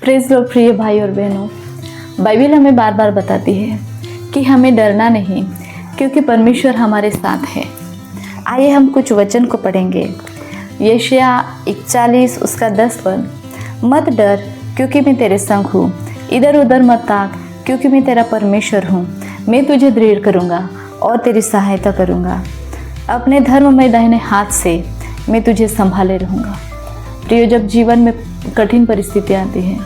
Praise Lord प्रिय भाई और बहनों, बाइबल हमें बार बार बताती है कि हमें डरना नहीं, क्योंकि परमेश्वर हमारे साथ है। आइए हम कुछ वचन को पढ़ेंगे। यशायाह 41 उसका 10 पद, मत डर क्योंकि मैं तेरे संग हूँ, इधर उधर मत ताक क्योंकि मैं तेरा परमेश्वर हूँ। मैं तुझे दृढ़ करूँगा और तेरी सहायता करूँगा, अपने धर्ममय दाहिने हाथ से मैं तुझे संभाले रहूँगा। प्रियो, जब जीवन में कठिन परिस्थितियाँ आती हैं,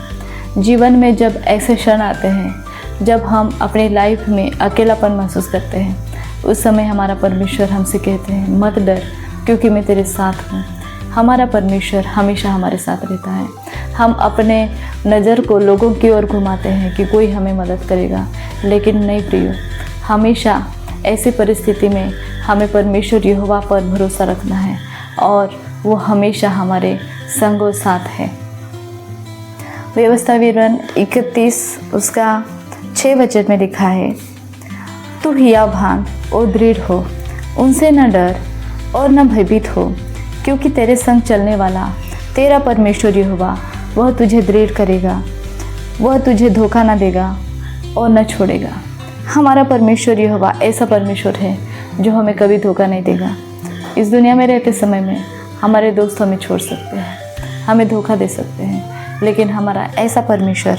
जीवन में जब ऐसे क्षण आते हैं जब हम अपनी लाइफ में अकेलापन महसूस करते हैं, उस समय हमारा परमेश्वर हमसे कहते हैं मत डर क्योंकि मैं तेरे साथ हूँ। हमारा परमेश्वर हमेशा हमारे साथ रहता है। हम अपने नज़र को लोगों की ओर घुमाते हैं कि कोई हमें मदद करेगा, लेकिन नहीं प्रियो, हमेशा ऐसी परिस्थिति में हमें परमेश्वर यहोवा पर भरोसा रखना है और वो हमेशा हमारे संगो साथ है। व्यवस्था विवरण 31 उसका 6 वचन में लिखा है, तू हिया भान और दृढ़ हो, उनसे न डर और न भयभीत हो, क्योंकि तेरे संग चलने वाला तेरा परमेश्वर यहोवा वह तुझे दृढ़ करेगा, वह तुझे धोखा न देगा और न छोड़ेगा। हमारा परमेश्वर यहोवा ऐसा परमेश्वर है जो हमें कभी धोखा नहीं देगा। इस दुनिया में रहते समय में हमारे दोस्त हमें छोड़ सकते हैं, हमें धोखा दे सकते हैं, लेकिन हमारा ऐसा परमेश्वर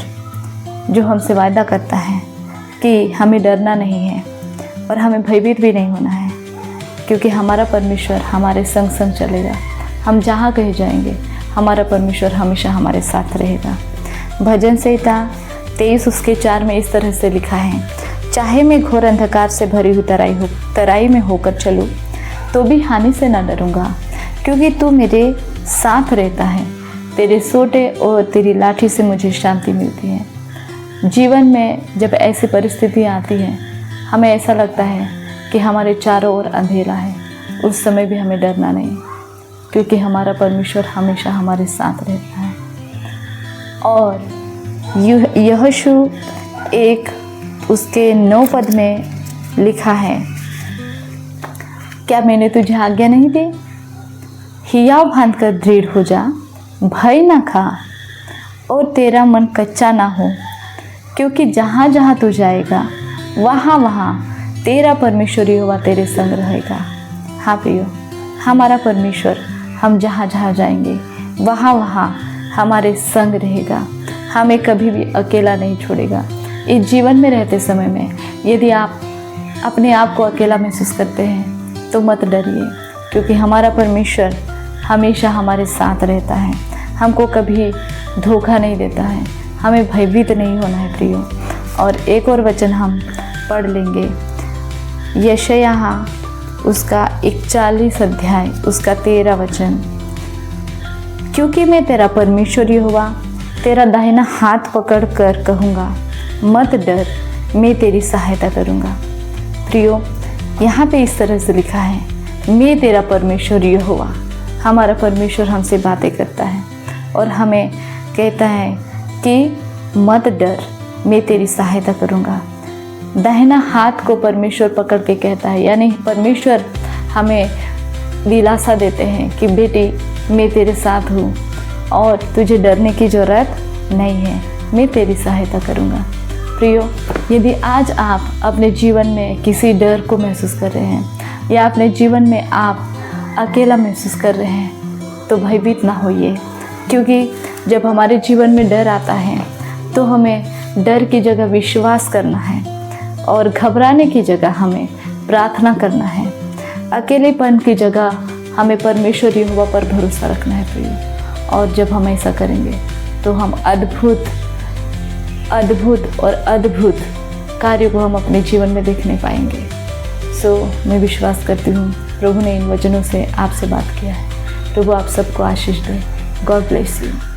जो हमसे वायदा करता है कि हमें डरना नहीं है और हमें भयभीत भी नहीं होना है, क्योंकि हमारा परमेश्वर हमारे संग संग चलेगा। हम जहाँ कहीं जाएंगे हमारा परमेश्वर हमेशा हमारे साथ रहेगा। भजन संहिता 23 उसके 4 में इस तरह से लिखा है, चाहे मैं घोर अंधकार से भरी हुई तराई में होकर चलूँ तो भी हानि से न डरूँगा, क्योंकि तू मेरे साथ रहता है। तेरे सोटे और तेरी लाठी से मुझे शांति मिलती है। जीवन में जब ऐसी परिस्थितियाँ आती हैं, हमें ऐसा लगता है कि हमारे चारों ओर अंधेरा है, उस समय भी हमें डरना नहीं, क्योंकि हमारा परमेश्वर हमेशा हमारे साथ रहता है। और यहोशू 1 उसके 9 पद में लिखा है, क्या मैंने तुझे आज्ञा नहीं दी? हियाव बांध कर दृढ़ हो जा, भय ना खा और तेरा मन कच्चा ना हो, क्योंकि जहाँ जहाँ तू जाएगा वहाँ वहाँ तेरा परमेश्वर यहोवा तेरे संग रहेगा। हाँ प्रियो, हमारा परमेश्वर हम जहाँ जहाँ जाएंगे वहाँ वहाँ हमारे संग रहेगा, हमें कभी भी अकेला नहीं छोड़ेगा। इस जीवन में रहते समय में यदि आप अपने आप को अकेला महसूस करते हैं तो मत डरिए, क्योंकि हमारा परमेश्वर हमेशा हमारे साथ रहता है, हमको कभी धोखा नहीं देता है, हमें भयभीत नहीं होना है प्रियो। और एक और वचन हम पढ़ लेंगे, यशायाह उसका 41 अध्याय उसका 13 वचन, क्योंकि मैं तेरा परमेश्वर यहोवा तेरा दाहिना हाथ पकड़ कर कहूँगा मत डर, मैं तेरी सहायता करूँगा। प्रियो, यहाँ पे इस तरह से लिखा है, मैं तेरा परमेश्वर यहोवा। हमारा परमेश्वर हमसे बातें करता है और हमें कहता है कि मत डर, मैं तेरी सहायता करूँगा। दाहिना हाथ को परमेश्वर पकड़ के कहता है, यानी परमेश्वर हमें दिलासा देते हैं कि बेटी मैं तेरे साथ हूँ और तुझे डरने की ज़रूरत नहीं है, मैं तेरी सहायता करूँगा। प्रियो, यदि आज आप अपने जीवन में किसी डर को महसूस कर रहे हैं या अपने जीवन में आप अकेला महसूस कर रहे हैं, तो भयभीत ना होइए, क्योंकि जब हमारे जीवन में डर आता है तो हमें डर की जगह विश्वास करना है और घबराने की जगह हमें प्रार्थना करना है। अकेलेपन की जगह हमें परमेश्वर यहोवा पर भरोसा रखना है प्रिय। और जब हम ऐसा करेंगे तो हम अद्भुत और अद्भुत कार्यों को हम अपने जीवन में देखने पाएंगे। मैं विश्वास करती हूँ प्रभु ने इन वचनों से आपसे बात किया है। प्रभु आप सबको आशीष दे। God bless you.